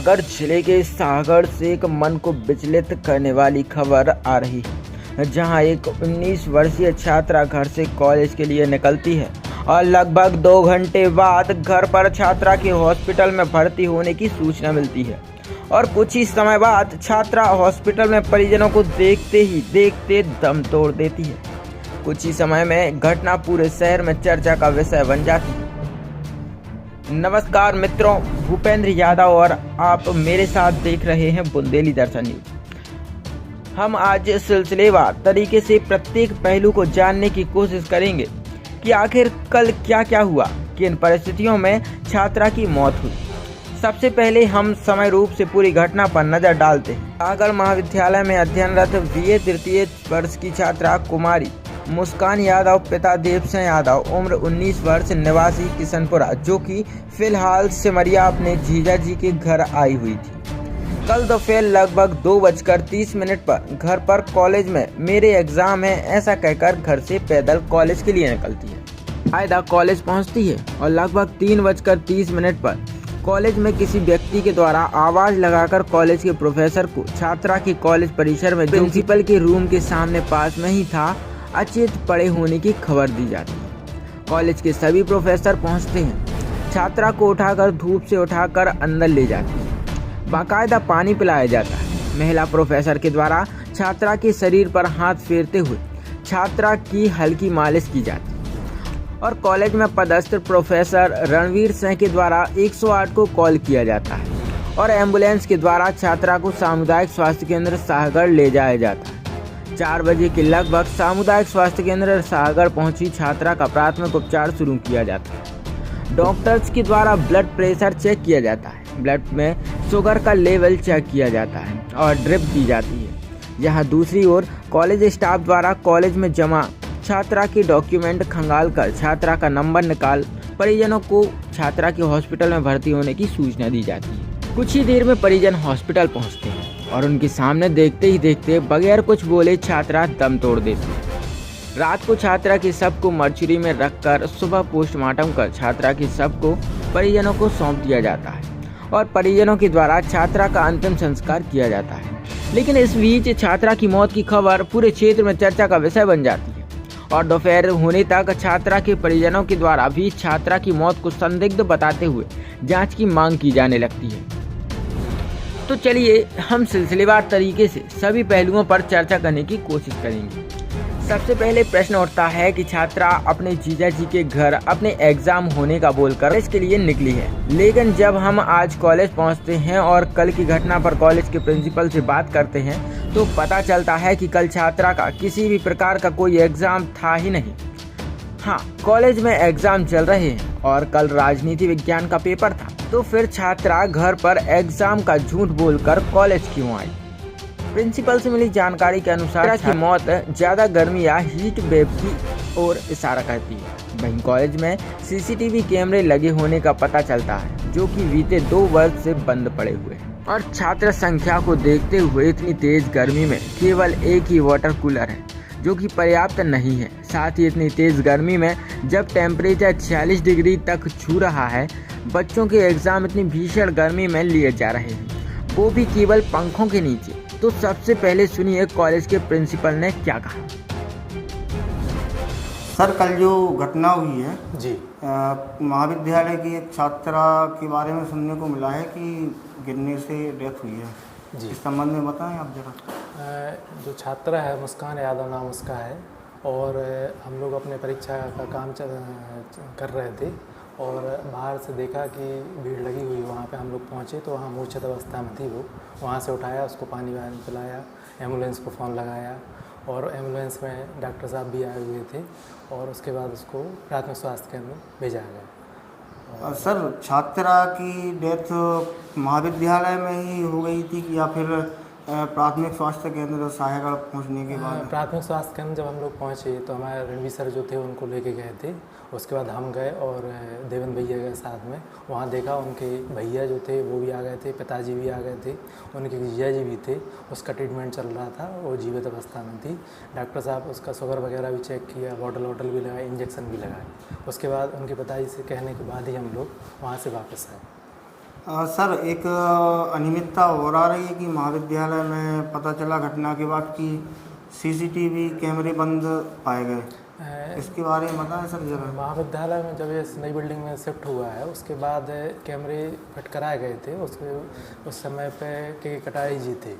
सागर जिले के सागर से एक मन को विचलित करने वाली खबर आ रही है, जहां एक 19 वर्षीय छात्रा घर से कॉलेज के लिए निकलती है और लगभग 2 घंटे बाद घर पर छात्रा के हॉस्पिटल में भर्ती होने की सूचना मिलती है और कुछ ही समय बाद छात्रा हॉस्पिटल में परिजनों को देखते ही देखते दम तोड़ देती है। कुछ ही समय में घटना पूरे शहर में चर्चा का विषय बन जाती है। नमस्कार मित्रों, भूपेंद्र यादव और आप मेरे साथ देख रहे हैं बुंदेली दर्शन न्यूज। हम आज सिलसिलेवार तरीके से प्रत्येक पहलू को जानने की कोशिश करेंगे कि आखिर कल क्या क्या हुआ, किन परिस्थितियों में छात्रा की मौत हुई। सबसे पहले हम समय रूप से पूरी घटना पर नजर डालते हैं। सागर महाविद्यालय में अध्ययनरत बीए तृतीय वर्ष की छात्रा कुमारी मुस्कान यादव, पिता देव सिंह यादव, उम्र 19 वर्ष, निवासी किशनपुरा, जो कि फिलहाल सिमरिया अपने जीजा जी के घर आई हुई थी। कल दोपहर लगभग 2:30 पर घर पर कॉलेज में मेरे एग्जाम है ऐसा कहकर घर से पैदल कॉलेज के लिए निकलती है। कायदा कॉलेज पहुंचती है और लगभग 3:30 पर कॉलेज में किसी व्यक्ति के द्वारा आवाज लगाकर कॉलेज के प्रोफेसर को छात्रा की कॉलेज परिसर में प्रिंसिपल के रूम के सामने पास में ही था अचेत पड़े होने की खबर दी जाती है। कॉलेज के सभी प्रोफेसर पहुंचते हैं, छात्रा को उठाकर धूप से उठाकर अंदर ले जाते हैं। बाकायदा पानी पिलाया जाता है। महिला प्रोफेसर के द्वारा छात्रा के शरीर पर हाथ फेरते हुए छात्रा की हल्की मालिश की जाती है और कॉलेज में पदस्थ प्रोफेसर रणवीर सिंह के द्वारा 108 को कॉल किया जाता है और एम्बुलेंस के द्वारा छात्रा को सामुदायिक स्वास्थ्य केंद्र सागर ले जाया जाता है। 4 बजे के लगभग सामुदायिक स्वास्थ्य केंद्र सागर पहुंची छात्रा का प्राथमिक उपचार शुरू किया जाता है। डॉक्टर्स के द्वारा ब्लड प्रेशर चेक किया जाता है, ब्लड में शुगर का लेवल चेक किया जाता है और ड्रिप दी जाती है। यहाँ दूसरी ओर कॉलेज स्टाफ द्वारा कॉलेज में जमा छात्रा के डॉक्यूमेंट खंगाल कर छात्रा का नंबर निकाल परिजनों को छात्रा के हॉस्पिटल में भर्ती होने की सूचना दी जाती है। कुछ ही देर में परिजन हॉस्पिटल पहुँचते हैं और उनके सामने देखते ही देखते बगैर कुछ बोले छात्रा दम तोड़ देती है। रात को छात्रा के शव को मर्चुरी में रखकर सुबह पोस्टमार्टम कर छात्रा के शव को परिजनों को सौंप दिया जाता है और परिजनों के द्वारा छात्रा का अंतिम संस्कार किया जाता है। लेकिन इस बीच छात्रा की मौत की खबर पूरे क्षेत्र में चर्चा का विषय बन जाती है और दोपहर होने तक छात्रा के परिजनों के द्वारा भी छात्रा की मौत को संदिग्ध बताते हुए जाँच की मांग की जाने लगती है। तो चलिए हम सिलसिलेवार तरीके से सभी पहलुओं पर चर्चा करने की कोशिश करेंगे। सबसे पहले प्रश्न उठता है कि छात्रा अपने जीजा जी के घर अपने एग्जाम होने का बोलकर कॉलेज के लिए निकली है, लेकिन जब हम आज कॉलेज पहुंचते हैं और कल की घटना पर कॉलेज के प्रिंसिपल से बात करते हैं तो पता चलता है कि कल छात्रा का किसी भी प्रकार का कोई एग्जाम था ही नहीं। हाँ, कॉलेज में एग्जाम चल रहे हैं और कल राजनीति विज्ञान का पेपर था, तो फिर छात्रा घर पर एग्जाम का झूठ बोलकर कॉलेज क्यों आई? प्रिंसिपल से मिली जानकारी के अनुसार की मौत ज्यादा गर्मी या हीट वेव की ओर इशारा करती है। वहीं कॉलेज में सीसीटीवी कैमरे लगे होने का पता चलता है, जो कि बीते 2 वर्ष से बंद पड़े हुए हैं और छात्र संख्या को देखते हुए इतनी तेज गर्मी में केवल एक ही वाटर कूलर है, जो कि पर्याप्त नहीं है। साथ ही इतनी तेज गर्मी में जब टेम्परेचर 46 डिग्री तक छू रहा है, बच्चों के एग्जाम इतनी भीषण गर्मी में लिए जा रहे हैं, वो भी केवल पंखों के नीचे। तो सबसे पहले सुनिए कॉलेज के प्रिंसिपल ने क्या कहा। सर, कल जो घटना हुई है जी, महाविद्यालय की एक छात्रा के बारे में सुनने को मिला है कि गिरने से डेथ हुई है जी। इस संबंध में बताएं आप जरा। जो छात्रा है मुस्कान यादव नाम उसका है और हम लोग अपने परीक्षा का काम कर रहे थे और बाहर से देखा कि भीड़ लगी हुई, वहाँ पे हम लोग पहुँचे तो वहाँ मूर्छित अवस्था में थी वो। वहाँ से उठाया, उसको पानी वानी पिलाया, एम्बुलेंस को फ़ोन लगाया और एम्बुलेंस में डॉक्टर साहब भी आए हुए थे और उसके बाद उसको प्राथमिक स्वास्थ्य केंद्र में भेजा गया। सर, छात्रा की डेथ महाविद्यालय में ही हो गई थी या फिर प्राथमिक स्वास्थ्य केंद्र साहेगढ़ पहुंचने के बाद? प्राथमिक स्वास्थ्य केंद्र जब हम लोग पहुंचे तो हमारे रणवीर सर जो थे उनको लेके गए थे। उसके बाद हम गए और देवन भैया गए साथ में। वहाँ देखा उनके भैया जो थे वो भी आ गए थे, पिताजी भी आ गए थे, उनके जीजा जी भी थे। उसका ट्रीटमेंट चल रहा था, वो जीवित अवस्था में थी। डॉक्टर साहब उसका शुगर वगैरह भी चेक किया, बॉटल भी लगाए, इंजेक्शन भी लगाए। उसके बाद उनके पिताजी से कहने के बाद ही हम लोग वहाँ से वापस आए। सर एक अनियमितता और आ रही है कि महाविद्यालय में पता चला घटना के बाद कि सीसीटीवी कैमरे बंद पाए गए। इसके बारे में बताएं सर जरा। महाविद्यालय में जब ये नई बिल्डिंग में शिफ्ट हुआ है उसके बाद कैमरे फिट कराए गए थे। उस समय पे के कटाई जी थे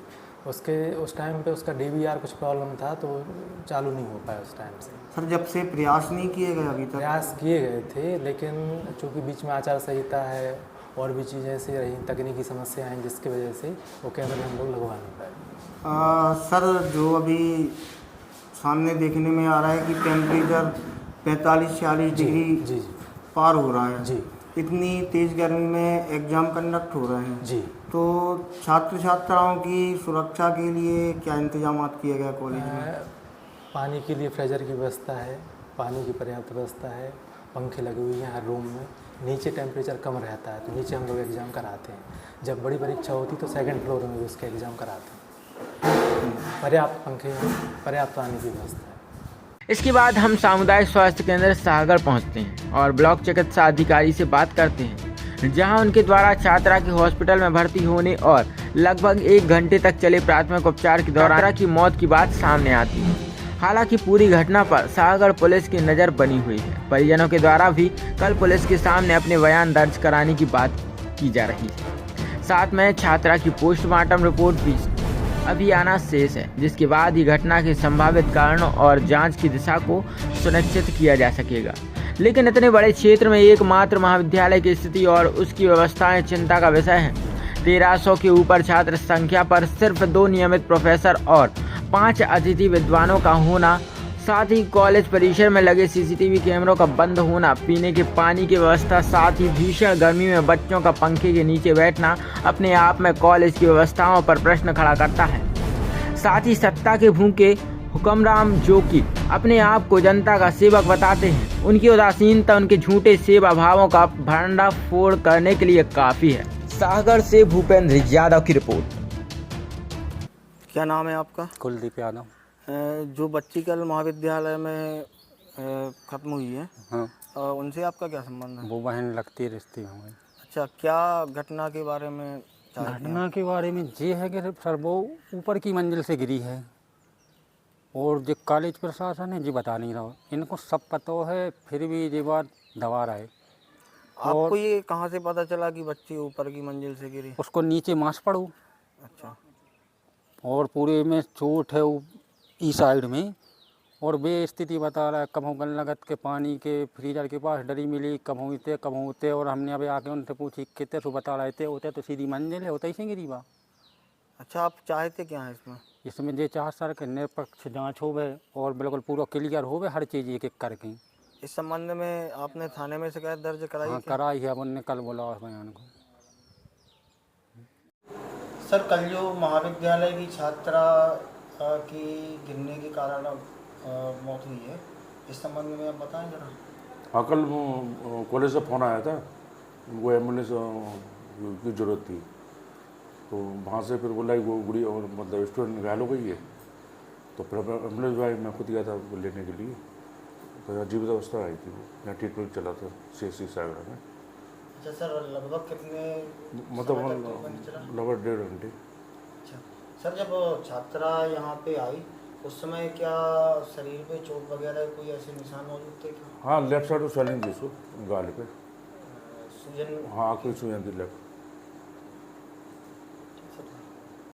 उस टाइम पे उसका डीवीआर कुछ प्रॉब्लम था तो चालू नहीं हो पाया उस टाइम से। सर जब से प्रयास नहीं किए गए अभी तक? प्रयास किए गए थे लेकिन चूँकि बीच में आचार संहिता है और भी चीज़ें ऐसी रही, तकनीकी समस्याएं हैं जिसकी वजह से वो कैमरे हम लोग लगवा नहीं पाए। सर जो अभी सामने देखने में आ रहा है कि टेम्परेचर 45-46 डिग्री जी पार हो रहा है जी। इतनी तेज़ गर्मी में एग्ज़ाम कंडक्ट हो रहे हैं जी। तो छात्र छात्राओं की सुरक्षा के लिए क्या इंतजाम किए गए कॉलेज में? पानी के लिए फ्रीजर की व्यवस्था है, पानी की पर्याप्त व्यवस्था है, पंखे लगे हुए हैं हर रूम में। नीचे टेम्परेचर कम रहता है तो नीचे हम लोग एग्ज़ाम कराते हैं। जब बड़ी परीक्षा होती तो सेकंड फ्लोर में भी उसका एग्ज़ाम कराते हैं। पर्याप्त पंखे हैं, पर्याप्त पानी की व्यवस्था है। इसके बाद हम सामुदायिक स्वास्थ्य केंद्र सागर पहुंचते हैं और ब्लॉक चिकित्सा अधिकारी से बात करते हैं, जहां उनके द्वारा छात्रा के हॉस्पिटल में भर्ती होने और लगभग 1 घंटे तक चले प्राथमिक उपचार के दौरान छात्रा की मौत की बात सामने आती है। हालांकि पूरी घटना पर सागर पुलिस की नज़र बनी हुई है। परिजनों के द्वारा भी कल पुलिस के सामने अपने बयान दर्ज कराने की बात की जा रही है। साथ में छात्रा की पोस्टमार्टम रिपोर्ट भी अभी आना शेष है, जिसके बाद ही घटना के संभावित कारणों और जांच की दिशा को सुनिश्चित किया जा सकेगा। लेकिन इतने बड़े क्षेत्र में एकमात्र महाविद्यालय की स्थिति और उसकी व्यवस्थाएं चिंता का विषय है। 1300 के ऊपर छात्र संख्या पर सिर्फ 2 नियमित प्रोफेसर और 5 अतिथि विद्वानों का होना, साथ ही कॉलेज परिसर में लगे सीसीटीवी कैमरों का बंद होना, पीने के पानी की व्यवस्था, साथ ही भीषण गर्मी में बच्चों का पंखे के नीचे बैठना अपने आप में कॉलेज की व्यवस्थाओं पर प्रश्न खड़ा करता है। साथ ही सत्ता के भूखे हुक्मरान जो कि अपने आप को जनता का सेवक बताते हैं, उनकी उदासीनता उनके झूठे सेवा भावों का भंडाफोड़ करने के लिए काफ़ी है। सागर से भूपेंद्र यादव की रिपोर्ट। क्या नाम है आपका? कुलदीप यादव। जो बच्ची कल महाविद्यालय में ख़त्म हुई है, हाँ। उनसे आपका क्या संबंध है? वो बहन लगती है रिश्ते में हमारी। अच्छा, क्या घटना के बारे में? घटना के बारे में ये है कि सर वो ऊपर की मंजिल से गिरी है और जो कॉलेज प्रशासन है जी बता नहीं रहा। इनको सब पता है फिर भी ये बात दबा रहा है। आपको ये कहाँ से पता चला कि बच्ची ऊपर की मंजिल से गिरी? उसको नीचे मांस पड़ो। अच्छा। और पूरे में चोट है ई साइड में और वे स्थिति बता रहा है। कब गल लगत के पानी के फ्रीजर के पास डरी मिली, कब होते और हमने अभी आके उनसे पूछी कितने सो बता रहे थे होते तो सीधी मंजिल है, होता ही से गिरी बा। अच्छा, आप चाहते क्या हैं इसमें? इसमें ये चाह सर के निरपक्ष जाँच होवे और बिल्कुल पूरा क्लियर होवे हर चीज़ एक एक करके। इस संबंध में आपने थाने में शिकायत दर्ज कराई? हाँ कराई है, अब उनने कल बोला बयान को। सर कल जो महाविद्यालय की छात्रा की गिरने के कारण मौत हुई है, इस संबंध में आप बताएं जरा। हाँ, कल कॉलेज से फ़ोन आया था, उनको एम्बुलेंस की ज़रूरत थी तो वहाँ से फिर बोला वो गुड़ी और मतलब स्टूडेंट घायल हो गई है तो फिर एम्बुलेंस भाई मैं खुद गया था उसको लेने के लिए। तो जीवित अवस्था आई थी, वो यहाँ ट्रीटमेंट चला था CSC सागर में। अच्छा सर, लगभग कितने मतलब लगभग 1.5 घंटे। अच्छा सर, जब छात्रा यहाँ पे आई उस समय क्या शरीर पे चोट वगैरह कोई ऐसे निशान मौजूद थे क्या? हाँ, लेफ्ट साइड में स्वेलिंग थी उसको गाल पे। सूजन? हाँ, कोई सूजन थी लेफ्ट।